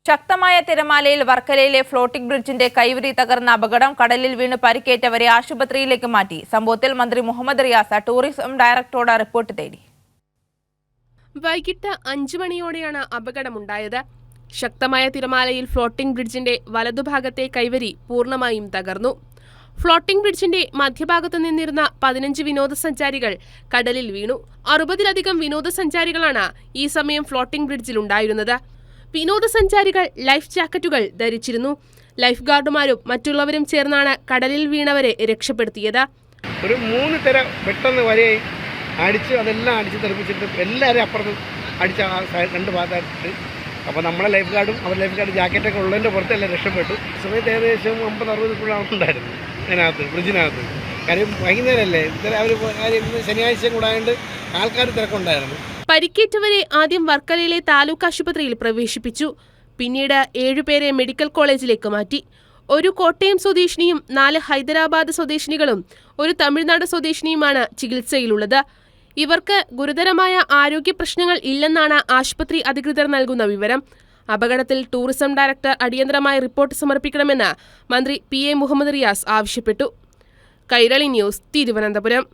ശക്തമായ തിരമാലയിൽ വർക്കലയിലെ ഫ്ലോട്ടിംഗ് ബ്രിഡ്ജിന്റെ കൈവരി തകർന്ന അപകടം. കടലിൽ വീണ് പരിക്കേറ്റവരെ ആശുപത്രിയിലേക്ക് മാറ്റി. സംഭവത്തിൽ മന്ത്രി മുഹമ്മദ് റിയാസ് ടൂറിസം ഡയറക്ടറോട് റിപ്പോർട്ട് തേടി. വൈകിട്ട് 5 മണിയോടെയാണ് അപകടമുണ്ടായത്. ശക്തമായ തിരമാലയിൽ ഫ്ലോട്ടിംഗ് ബ്രിഡ്ജിന്റെ വലതുഭാഗത്തെ കൈവരി പൂർണ്ണമായും തകർന്നു. ഫ്ലോട്ടിംഗ് ബ്രിഡ്ജിന്റെ മധ്യഭാഗത്തു നിന്നിരുന്ന 15 വിനോദസഞ്ചാരികൾ കടലിൽ വീണു. 60-ലധികം വിനോദസഞ്ചാരികളാണ് ഈ സമയം ഫ്ലോട്ടിംഗ് ബ്രിഡ്ജിലുണ്ടായിരുന്നത്. വിനോദസഞ്ചാരികൾ ലൈഫ് ജാക്കറ്റുകൾ ധരിച്ചിരുന്നു. ലൈഫ് ഗാർഡുമാരും മറ്റുള്ളവരും ചേർന്നാണ് കടലിൽ വീണവരെ രക്ഷപ്പെടുത്തിയത്. ഒരു 3 തിര പെട്ടെന്ന് വരെയായി അടിച്ച് അതെല്ലാം അടിച്ച് തെറിപ്പിച്ചിട്ട് എല്ലാവരും അപ്പുറത്ത് അടിച്ച രണ്ട് ഭാഗത്തായിട്ട്. അപ്പോൾ നമ്മളെ ലൈഫ് ഗാർഡും അവർ ലൈഫ് ഗാർഡ് ജാക്കറ്റൊക്കെ ഉള്ളതിൻ്റെ പുറത്തെല്ലാം രക്ഷപ്പെട്ടു. സമയത്ത് ഏകദേശം 50-60 ആളുണ്ടായിരുന്നു അതിനകത്ത്, ബ്രിഡ്ജിനകത്ത്. കാര്യം വൈകുന്നേരമല്ലേ, അവർ കാര്യം ശനിയാഴ്ച കൂടാണ്ട് ആൾക്കാർ തിരക്കുണ്ടായിരുന്നു. പരിക്കേറ്റവരെ ആദ്യം വർക്കലയിലെ താലൂക്ക് ആശുപത്രിയിൽ പ്രവേശിപ്പിച്ചു. പിന്നീട് 7 പേരെ മെഡിക്കൽ കോളേജിലേക്ക് മാറ്റി. ഒരു കോട്ടയം സ്വദേശിനിയും 4 ഹൈദരാബാദ് സ്വദേശിനികളും ഒരു തമിഴ്നാട് സ്വദേശിനിയുമാണ് ചികിത്സയിലുള്ളത്. ഇവർക്ക് ഗുരുതരമായ ആരോഗ്യ പ്രശ്നങ്ങൾ ഇല്ലെന്നാണ് ആശുപത്രി അധികൃതർ നൽകുന്ന വിവരം. അപകടത്തിൽ ടൂറിസം ഡയറക്ടർ അടിയന്തരമായി റിപ്പോർട്ട് സമർപ്പിക്കണമെന്ന് മന്ത്രി PA മുഹമ്മദ് റിയാസ് ആവശ്യപ്പെട്ടു. കൈരളി ന്യൂസ്, തിരുവനന്തപുരം.